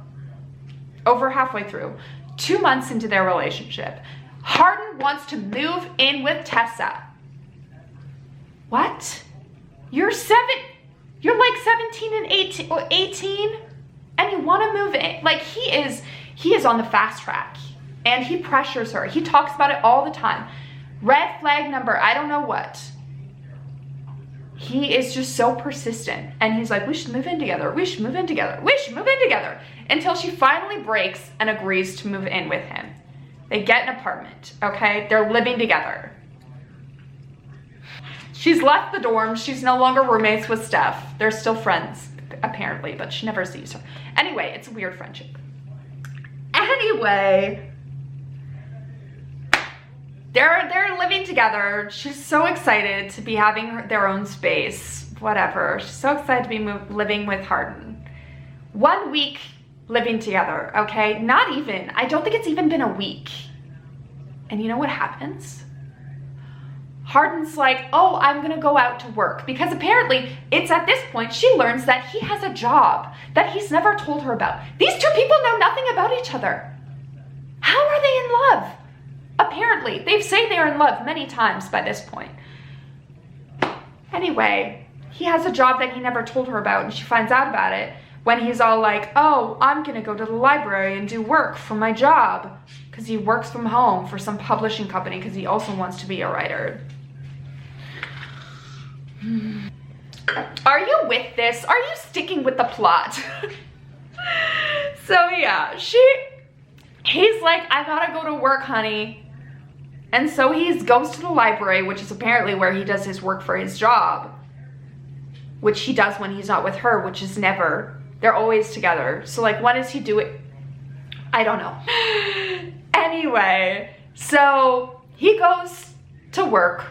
over halfway through. 2 months into their relationship. Hardin wants to move in with Tessa. What? You're like 17 and 18? And you want to move in? Like, he is on the fast track, and he pressures her. He talks about it all the time. Red flag number, I don't know what. He is just so persistent, and he's like, we should move in together. We should move in together. We should move in together. Until she finally breaks and agrees to move in with him. They get an apartment, okay? They're living together. She's left the dorm. She's no longer roommates with Steph. They're still friends, apparently, but she never sees her. Anyway, it's a weird friendship. Anyway, they're living together. She's so excited to be having their own space. Whatever. She's so excited to be living with Hardin. 1 week living together, okay? Not even. I don't think it's even been a week. And you know what happens? Hardin's like, oh, I'm gonna go out to work. Because apparently, it's at this point, she learns that he has a job that he's never told her about. These two people know nothing about each other. How in love. Apparently. They say they're in love many times by this point. Anyway, he has a job that he never told her about, and she finds out about it when he's all like, oh, I'm gonna go to the library and do work for my job, because he works from home for some publishing company because he also wants to be a writer. Are you with this? Are you sticking with the plot? So yeah, he's like, I gotta go to work, honey. And so he goes to the library, which is apparently where he does his work for his job, which he does when he's not with her, which is never. They're always together. So like, when does he do it? I don't know. Anyway, so he goes to work.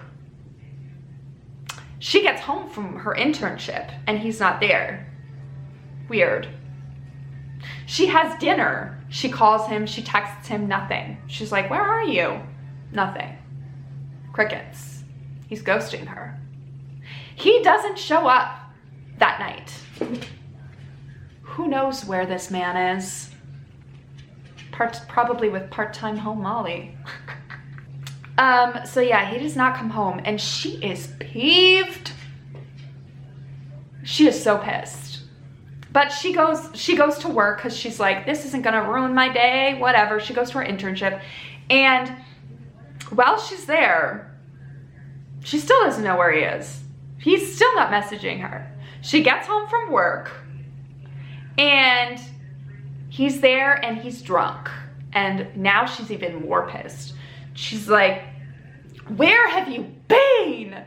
She gets home from her internship and he's not there. Weird. She has dinner. She calls him, she texts him, nothing. She's like, where are you? Nothing. Crickets. He's ghosting her. He doesn't show up that night. Who knows where this man is? Probably with part-time home Molly. So yeah, he does not come home and she is peeved. She is so pissed. But she goes to work because she's like, this isn't gonna ruin my day, whatever. She goes to her internship, and while she's there, she still doesn't know where he is. He's still not messaging her. She gets home from work and he's there and he's drunk. And now she's even more pissed. She's like, where have you been?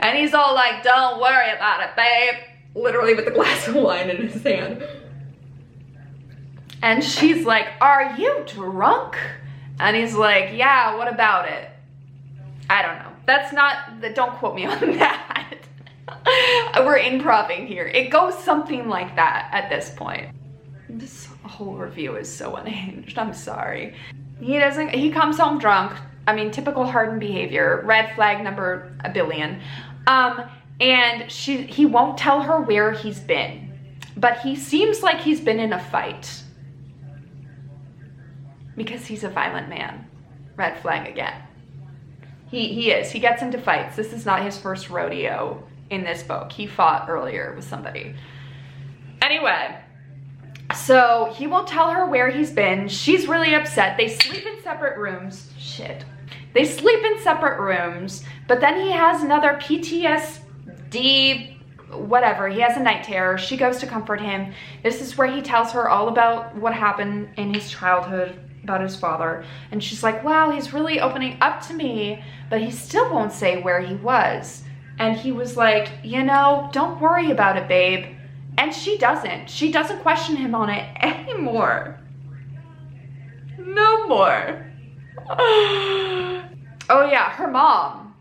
And he's all like, don't worry about it, babe. Literally with a glass of wine in his hand. And she's like, are you drunk? And he's like, yeah, what about it? I don't know. That's not, don't quote me on that. We're improving here. It goes something like that at this point. This whole review is so unhinged. I'm sorry. He comes home drunk. I mean, typical Harden behavior. Red flag number a billion. And he won't tell her where he's been. But he seems like he's been in a fight. Because he's a violent man. Red flag again. He is. He gets into fights. This is not his first rodeo in this book. He fought earlier with somebody. Anyway, so he won't tell her where he's been. She's really upset. They sleep in separate rooms. Shit. They sleep in separate rooms, but then he has another PTSD, whatever. He has a night terror. She goes to comfort him. This is where he tells her all about what happened in his childhood, about his father. And she's like, wow, he's really opening up to me, but he still won't say where he was. And he was like, you know, don't worry about it, babe. And she doesn't. She doesn't question him on it anymore. No more. Oh yeah, her mom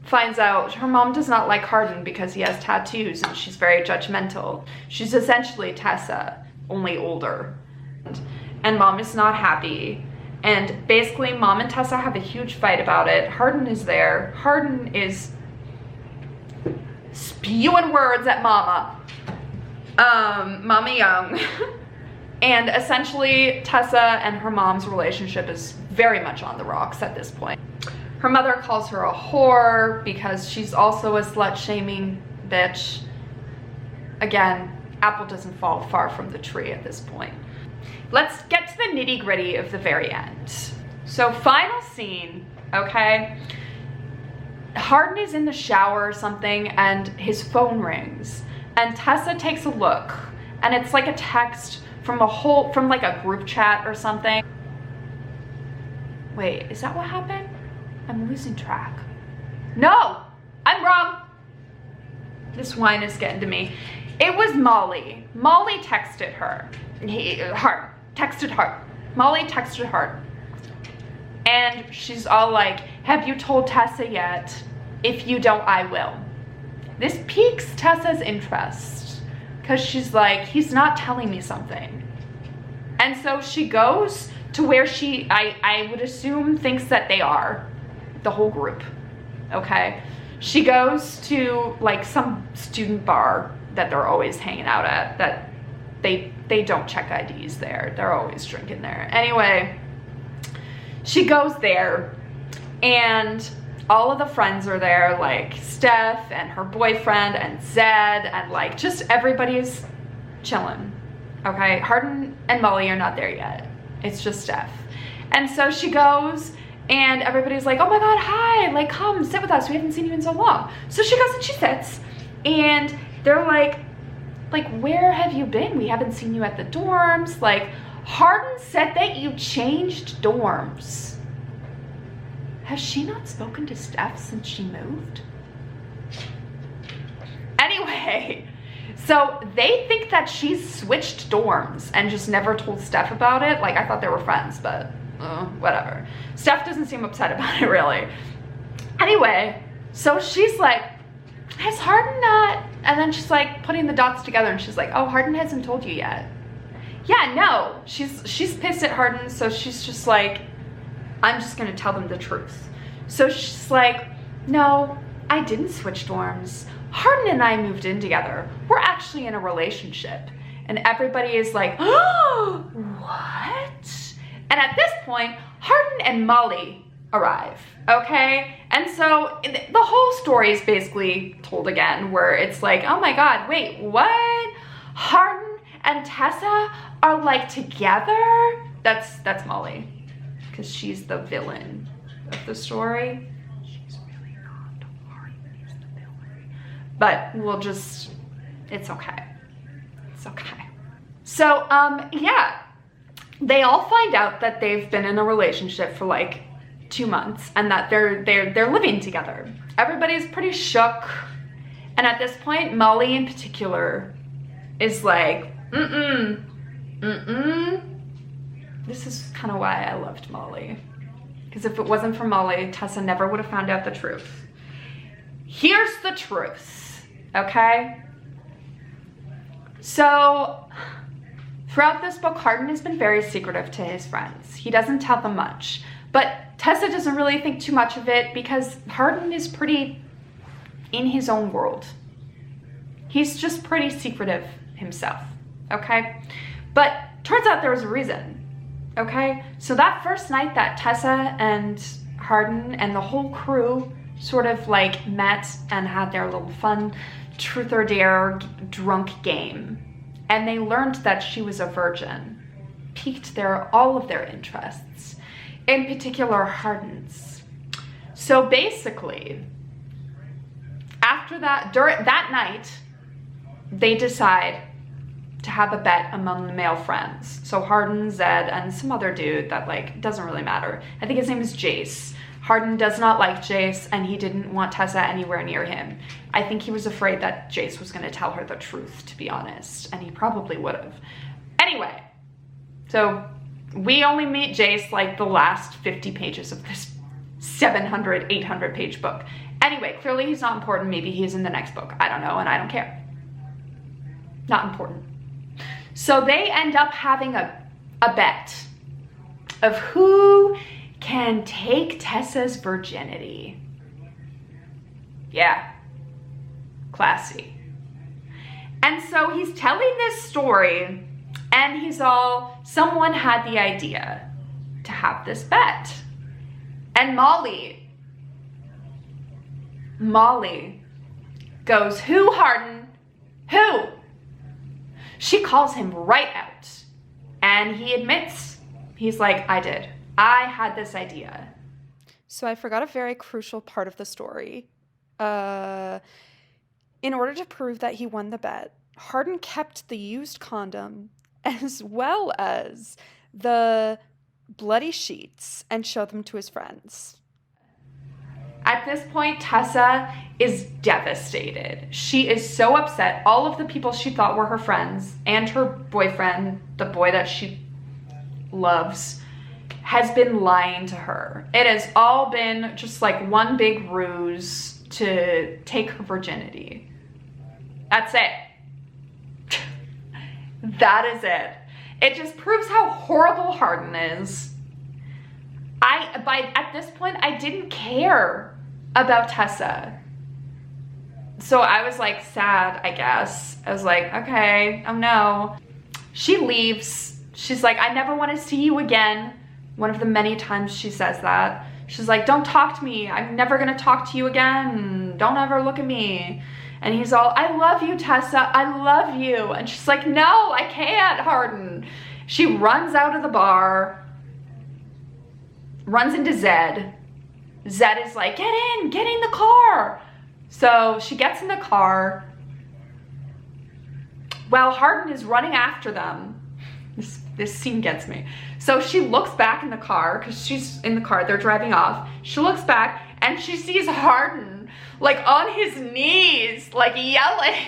finds out. Her mom does not like Harden because he has tattoos and she's very judgmental. She's essentially Tessa, only older. And mom is not happy. And basically mom and Tessa have a huge fight about it. Harden is there. Harden is spewing words at mama. Mama Young. And essentially Tessa and her mom's relationship is very much on the rocks at this point. Her mother calls her a whore because she's also a slut-shaming bitch. Again, apple doesn't fall far from the tree at this point. Let's get to the nitty-gritty of the very end. So final scene, okay? Harden is in the shower or something and his phone rings. And Tessa takes a look and it's like a text from like a group chat or something. Wait, is that what happened? I'm losing track. No, I'm wrong. This wine is getting to me. It was Molly. Molly texted her. Molly texted her. And she's all like, have you told Tessa yet? If you don't, I will. This piques Tessa's interest because she's like, he's not telling me something. And so she goes to where I would assume thinks that they are, the whole group, okay? She goes to like some student bar that they're always hanging out at, that they they don't check IDs there. They're always drinking there. Anyway, she goes there and all of the friends are there, like Steph and her boyfriend and Zed, and like just everybody's chilling, okay? Hardin and Molly are not there yet. It's just Steph. And so she goes and everybody's like, oh my God, hi, like come sit with us. We haven't seen you in so long. So she goes and she sits and they're like, where have you been? We haven't seen you at the dorms. Like, Hardin said that you changed dorms. Has she not spoken to Steph since she moved? Anyway, so they think that she's switched dorms and just never told Steph about it. Like, I thought they were friends, but whatever. Steph doesn't seem upset about it, really. Anyway, so she's like, has Hardin not? And then she's like putting the dots together and she's like, oh, Hardin hasn't told you yet. Yeah, no, she's pissed at Hardin, so she's just like, I'm just gonna tell them the truth. So she's like, no, I didn't switch dorms. Hardin and I moved in together. We're actually in a relationship. And everybody is like, oh, what? And at this point, Hardin and Molly arrive, okay? And so the whole story is basically told again, where it's like, oh my God, wait, what? Hardin and Tessa are like together? That's Molly, because she's the villain of the story. She's really not. Hardin is the villain. But we'll just, it's okay. It's okay. So, yeah, they all find out that they've been in a relationship for like 2 months and that they're living together. Everybody's pretty shook. And at this point, Molly in particular is like, This is kind of why I loved Molly. Because if it wasn't for Molly, Tessa never would have found out the truth. Here's the truth, okay? So, throughout this book, Hardin has been very secretive to his friends. He doesn't tell them much. But Tessa doesn't really think too much of it because Hardin is pretty in his own world. He's just pretty secretive himself, okay? But turns out there was a reason, okay? So that first night that Tessa and Hardin and the whole crew sort of like met and had their little fun truth or dare drunk game, and they learned that she was a virgin, piqued all of their interests, in particular Hardin's. So basically, after that, during that night, they decide to have a bet among the male friends. So Hardin, Zed, and some other dude that like doesn't really matter. I think his name is Jace. Hardin does not like Jace, and he didn't want Tessa anywhere near him. I think he was afraid that Jace was going to tell her the truth, to be honest, and he probably would have. Anyway, so we only meet Jace like the last 50 pages of this 700, 800 page book. Anyway, clearly he's not important. Maybe he's in the next book. I don't know, and I don't care. Not important. So they end up having a bet of who can take Tessa's virginity. Yeah, classy. And so he's telling this story, and he's all, someone had the idea to have this bet. And Molly goes, who, Hardin? Who? She calls him right out. And he admits, he's like, I did. I had this idea. So I forgot a very crucial part of the story. In order to prove that he won the bet, Hardin kept the used condom as well as the bloody sheets and showed them to his friends. At this point, Tessa is devastated. She is so upset. All of the people she thought were her friends and her boyfriend, the boy that she loves, has been lying to her. It has all been just like one big ruse to take her virginity. That's it. That is it. It just proves how horrible Hardin is. At this point, I didn't care about Tessa. So I was like sad, I guess. I was like, okay, oh no. She leaves. She's like, I never want to see you again. One of the many times she says that. She's like, don't talk to me. I'm never gonna talk to you again. Don't ever look at me. And he's all, I love you, Tessa. I love you. And she's like, no, I can't, Hardin. She runs out of the bar, runs into Zed. Zed is like, get in the car. So she gets in the car while Hardin is running after them. This scene gets me. So she looks back in the car, because she's in the car, they're driving off. She looks back and she sees Hardin like on his knees, like yelling.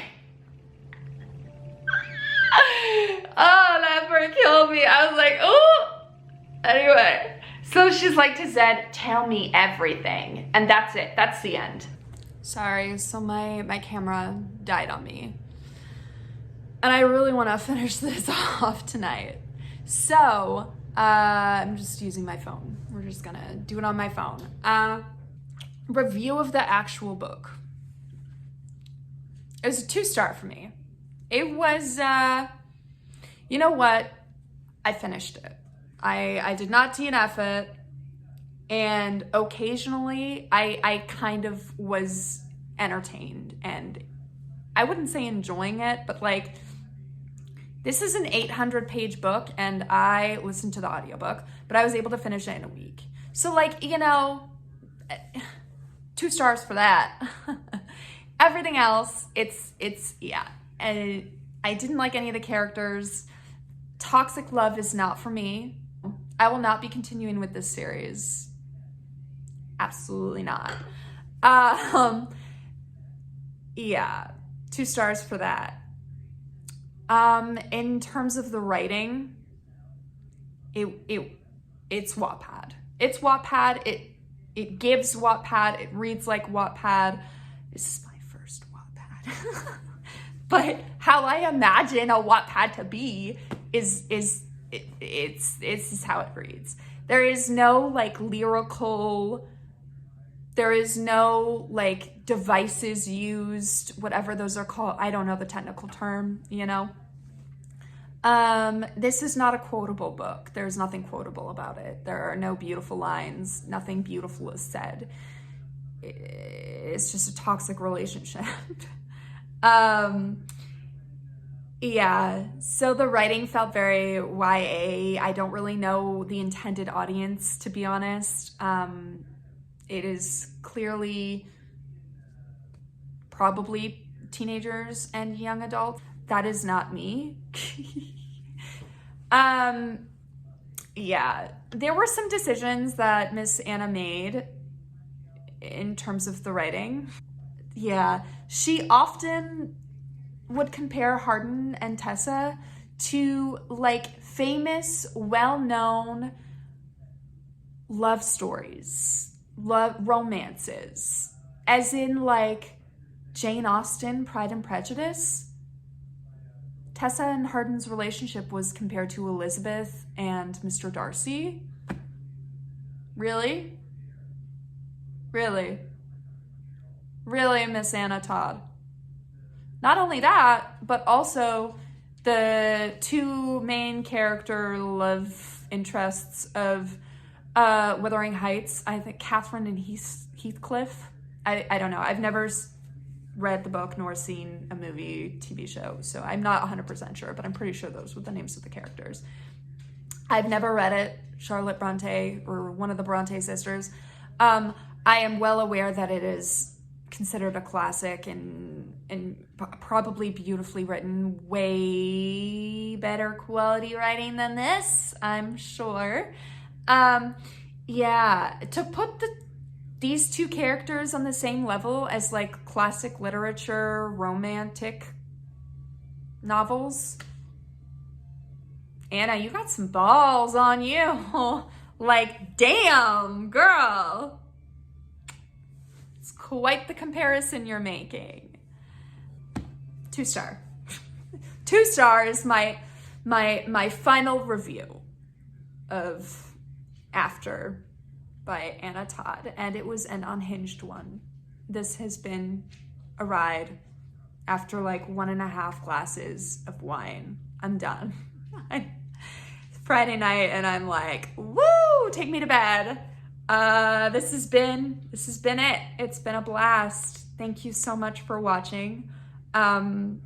Oh, that part killed me. I was like, oh. Anyway, so she's like to Zed, tell me everything. And that's it. That's the end. Sorry, so my camera died on me. And I really want to finish this off tonight. So, I'm just using my phone. We're just gonna do it on my phone. Review of the actual book. It was a 2-star for me. It was, you know what? I finished it. I did not DNF it. And occasionally I kind of was entertained, and I wouldn't say enjoying it, but like, this is an 800-page book, and I listened to the audiobook, but I was able to finish it in a week. So like, you know, 2 stars for that. Everything else, it's yeah. And I didn't like any of the characters. Toxic love is not for me. I will not be continuing with this series. Absolutely not. Yeah, 2 stars for that. In terms of the writing, it's Wattpad. It's Wattpad. It gives Wattpad. It reads like Wattpad. This is my first Wattpad. But how I imagine a Wattpad to be is how it reads. There is no like lyrical, there is no like devices used, whatever those are called. I don't know the technical term, you know. This is not a quotable book. There's nothing quotable about it. There are no beautiful lines. Nothing beautiful is said. It's just a toxic relationship. Yeah, so the writing felt very YA. I don't really know the intended audience, to be honest. It is clearly probably teenagers and young adults. That is not me. Yeah, there were some decisions that Miss Anna made in terms of the writing. Yeah, she often would compare Hardin and Tessa to like famous, well-known love stories, love romances, as in like Jane Austen, Pride and Prejudice. Tessa and Hardin's relationship was compared to Elizabeth and Mr. Darcy. Really? Really? Really, Miss Anna Todd? Not only that, but also the 2 main character love interests of Wuthering Heights. I think Catherine and Heathcliff. I don't know. I've never read the book nor seen a movie, TV show, so I'm not 100% sure, but I'm pretty sure those were the names of the characters. I've never read it. Charlotte Bronte, or one of the Bronte sisters. I am well aware that it is considered a classic and probably beautifully written, way better quality writing than this, I'm sure. Yeah, to put these 2 characters on the same level as like classic literature, romantic novels. Anna, you got some balls on you. Like, damn, girl. It's quite the comparison you're making. 2 star. 2 stars, my final review of After by Anna Todd, and it was an unhinged one. This has been a ride. After like 1.5 glasses of wine, I'm done. Friday night and I'm like, woo, take me to bed. This has been it. It's been a blast. Thank you so much for watching. I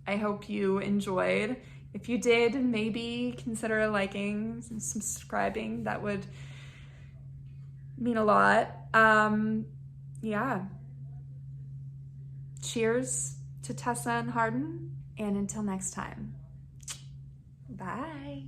hope you enjoyed. If you did, maybe consider liking and subscribing. That would mean a lot. Yeah. Cheers to Tessa and Hardin, and until next time. Bye.